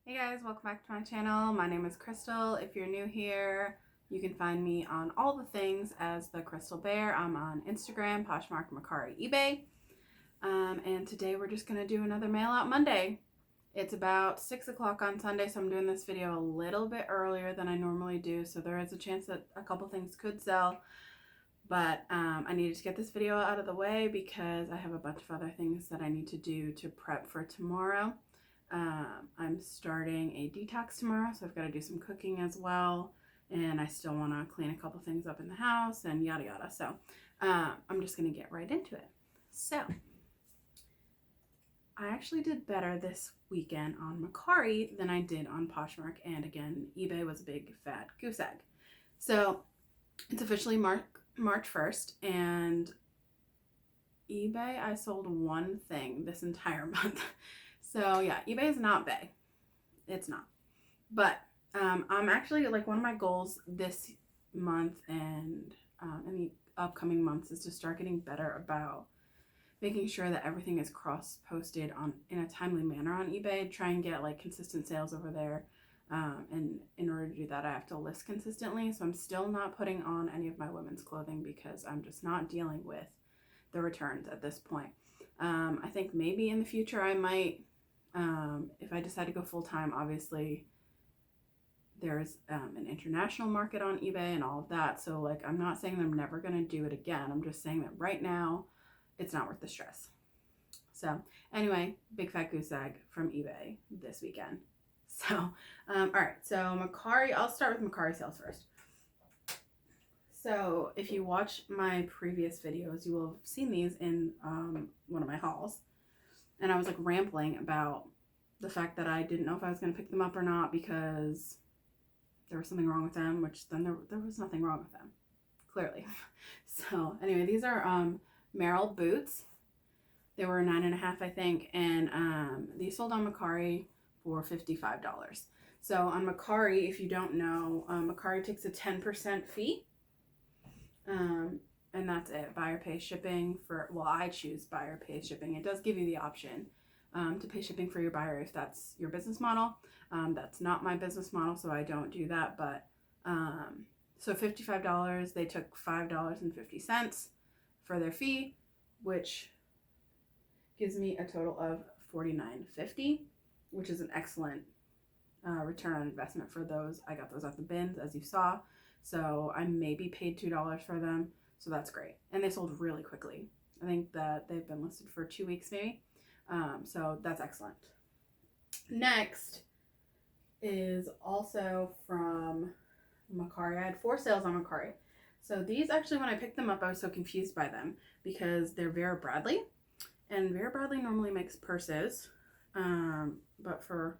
Hey guys, welcome back to my channel. My name is Crystal. If you're new here, you can find me on all the things as the Crystal Bear. I'm on Instagram, Poshmark, mercari, eBay. And today we're just gonna do another mail out Monday. It's about 6 o'clock on Sunday, so I'm doing this video a little bit earlier than I normally do. So there is a chance that a couple things could sell. But I needed to get this video out of the way because I have a bunch of other things that I need to do to prep for tomorrow. I'm starting a detox tomorrow, so I've got to do some cooking as well, and I still want to clean a couple things up in the house and yada yada. So I'm just going to get right into it. So I actually did better this weekend on Mercari than I did on Poshmark, and again, eBay was a big fat goose egg. So it's officially March 1st, and eBay, I sold one thing this entire month. So yeah, eBay is not big. It's not. But I'm actually, like, one of my goals this month and in the upcoming months is to start getting better about making sure that everything is cross-posted in a timely manner on eBay. Try and get like consistent sales over there. And in order to do that, I have to list consistently. So I'm still not putting on any of my women's clothing because I'm just not dealing with the returns at this point. I think maybe in the future I might, if I decide to go full-time, obviously there's an international market on eBay and all of that. So like, I'm not saying that I'm never going to do it again. I'm just saying that right now it's not worth the stress. So anyway, big fat goose egg from eBay this weekend. So, all right. So Mercari, I'll start with Mercari sales first. So if you watch my previous videos, you will have seen these in one of my hauls. And I was like rambling about the fact that I didn't know if I was going to pick them up or not because there was something wrong with them, which then there was nothing wrong with them, clearly. So anyway, these are Merrell boots. They were $9.50, I think, and these sold on Mercari for $55. So on Mercari, if you don't know, Mercari takes a 10% fee. And that's it. Buyer pays shipping for, well, I choose buyer pays shipping. It does give you the option to pay shipping for your buyer if that's your business model. That's not my business model, so I don't do that. But so $55, they took $5.50 for their fee, which gives me a total of $49.50, which is an excellent return on investment for those. I got those at the bins, as you saw. So I maybe paid $2 for them. So that's great. And they sold really quickly. I think that they've been listed for 2 weeks maybe. So that's excellent. Next is also from Mercari. I had 4 sales on Mercari. So these actually, when I picked them up, I was so confused by them because they're Vera Bradley. And Vera Bradley normally makes purses. But for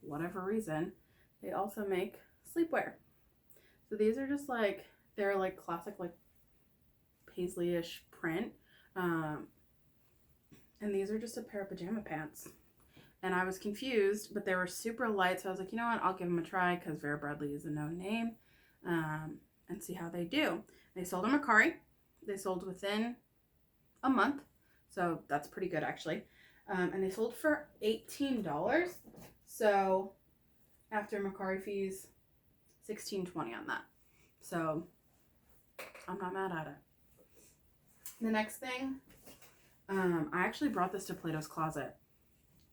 whatever reason, they also make sleepwear. So these are just like, they're like classic, like paisley-ish print. And these are just a pair of pajama pants. And I was confused, but they were super light. So I was like, you know what, I'll give them a try because Vera Bradley is a known name, and see how they do. They sold on Mercari. They sold within a month. So that's pretty good, actually. And they sold for $18. So after Mercari fees, $16.20 on that. So I'm not mad at it. The next thing, I actually brought this to Plato's Closet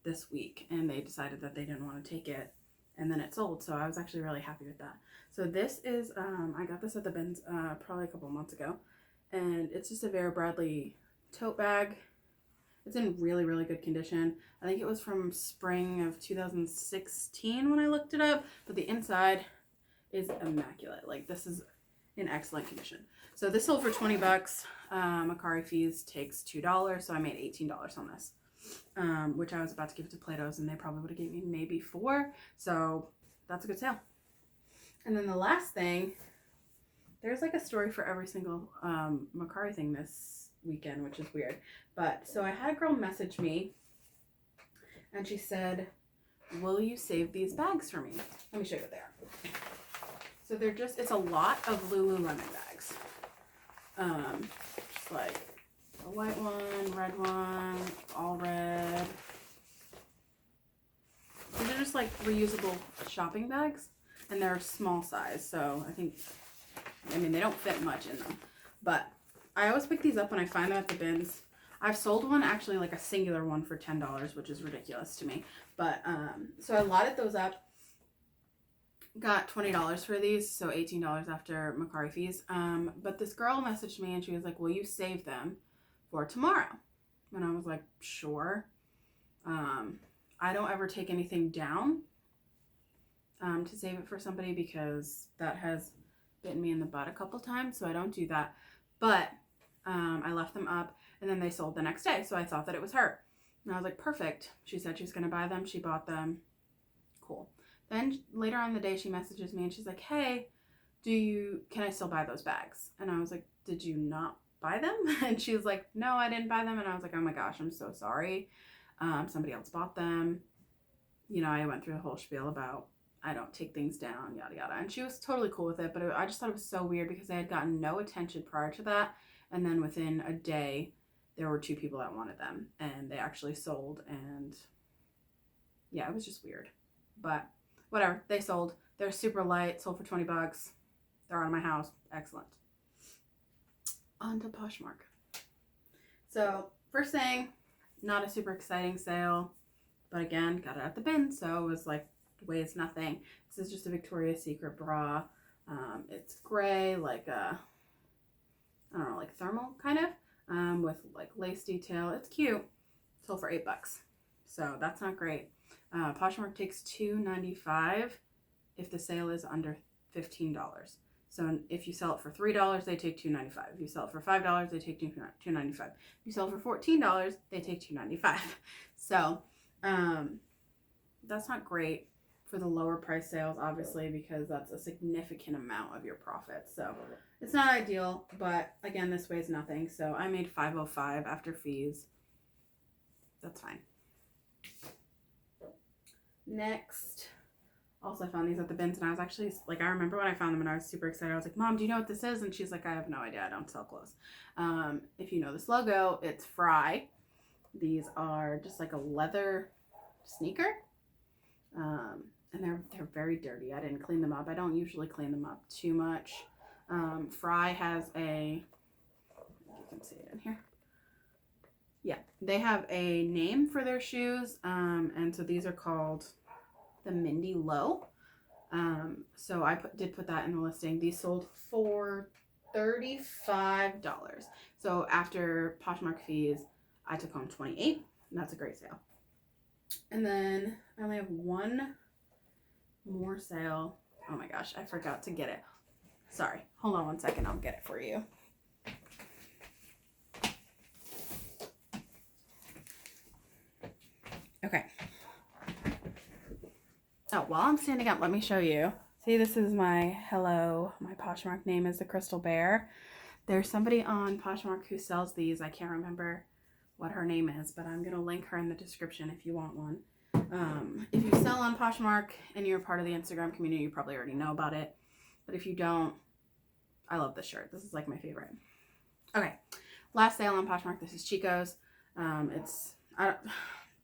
this week, and they decided that they didn't want to take it, and then it sold. So I was actually really happy with that. So this is, I got this at the bins probably a couple months ago, and it's just a Vera Bradley tote bag. It's in really, really good condition. I think it was from spring of 2016 when I looked it up, but the inside is immaculate. Like, this is in excellent condition. So this sold for $20. Mercari fees takes $2, so I made $18 on this, which I was about to give to Plato's, and they probably would have given me maybe $4. So that's a good sale. And then the last thing, there's like a story for every single Mercari thing this weekend, which is weird. But so I had a girl message me, and she said, "Will you save these bags for me?" Let me show you what they are. So they're just, it's a lot of Lululemon bags. Just like a white one, red one, all red. These are just just like reusable shopping bags, and they're small size, so I mean, they don't fit much in them, but I always pick these up when I find them at the bins. I've sold one, actually, like a singular one for $10, which is ridiculous to me, but so I lotted those up, got $20 for these, so $18 after mercari fees. But this girl messaged me and she was like, will you save them for tomorrow? And I was like, sure. I don't ever take anything down to save it for somebody, because that has bitten me in the butt a couple times, so I don't do that. But I left them up, and then they sold the next day, so I thought that it was her. And I was like, perfect. She said she was going to buy them. She bought them. Cool. Then later on in the day, she messages me and she's like, hey, can I still buy those bags? And I was like, did you not buy them? And she was like, no, I didn't buy them. And I was like, oh my gosh, I'm so sorry. Somebody else bought them. You know, I went through the whole spiel about I don't take things down, yada yada. And she was totally cool with it, but I just thought it was so weird because I had gotten no attention prior to that. And then within a day, there were 2 people that wanted them, and they actually sold. And yeah, it was just weird. But whatever, they sold. They're super light, sold for $20. They're out of my house. Excellent. On to Poshmark. So first thing, not a super exciting sale, but again, got it at the bin, so it was like, weighs nothing. This is just a Victoria's Secret bra. It's gray, like a, I don't know, like thermal kind of, with like lace detail. It's cute. Sold for $8. So that's not great. Poshmark takes $2.95 if the sale is under $15. So if you sell it for $3, they take $2.95. If you sell it for $5, they take $2.95. If you sell it for $14, they take $2.95. So that's not great for the lower price sales, obviously, because that's a significant amount of your profit. So it's not ideal, but again, this weighs nothing. So I made $5.05 after fees. That's fine. Next, also I found these at the bins, and I was actually like, I remember when I found them and I was super excited. I was like, Mom, do you know what this is? And she's like, I have no idea. I don't sell clothes. If you know this logo, it's Fry. These are just like a leather sneaker. And they're very dirty. I didn't clean them up. I don't usually clean them up too much. Fry has you can see it in here. Yeah, they have a name for their shoes. And so these are called the Mindy Low. So I did put that in the listing. These sold for $35. So after Poshmark fees, I took home $28, and that's a great sale. And then I only have one more sale. Oh my gosh, I forgot to get it. Sorry, hold on one second, I'll get it for you. Okay. Oh, while I'm standing up, let me show you. See, this is my Poshmark name is the Crystal Bear. There's somebody on Poshmark who sells these. I can't remember what her name is, but I'm going to link her in the description if you want one. If you sell on Poshmark and you're part of the Instagram community, you probably already know about it. But if you don't, I love this shirt. This is like my favorite. Okay, last sale on Poshmark. This is Chico's.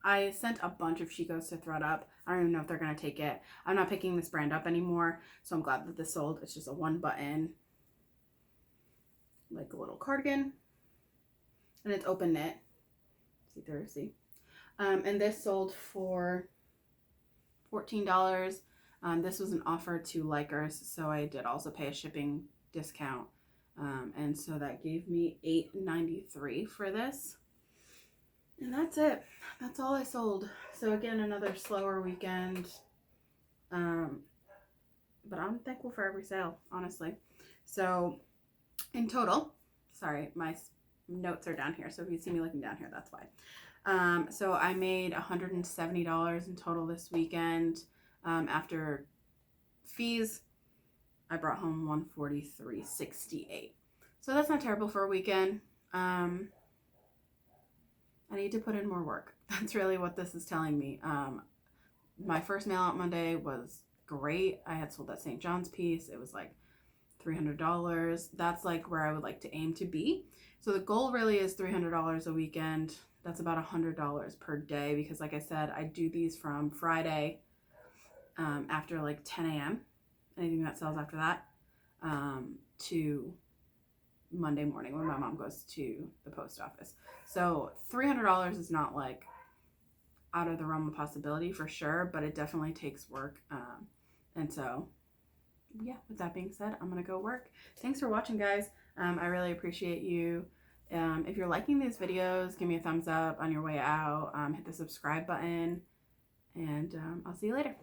I sent a bunch of Chico's to Thread Up. I don't even know if they're going to take it. I'm not picking this brand up anymore, so I'm glad that this sold. It's just a 1-button, like a little cardigan, and it's open knit. See. And this sold for $14. This was an offer to likers, so I did also pay a shipping discount. And so that gave me $8.93 for this. And that's it. That's all I sold. So again, another slower weekend. But I'm thankful for every sale, honestly. So in total, sorry, my notes are down here. So if you see me looking down here, that's why. So I made $170 in total this weekend. After fees, I brought home $143.68. So that's not terrible for a weekend. I need to put in more work. That's really what this is telling me. My first mail out Monday was great. I had sold that St. John's piece. It was like $300. That's like where I would like to aim to be. So the goal really is $300 a weekend. That's about $100 per day because like I said, I do these from Friday after like 10 a.m. Anything that sells after that, to Monday morning when my mom goes to the post office. So $300 is not like out of the realm of possibility for sure, but it definitely takes work. And so, yeah, with that being said, I'm going to go work. Thanks for watching, guys. I really appreciate you. If you're liking these videos, give me a thumbs up on your way out. Hit the subscribe button, and I'll see you later.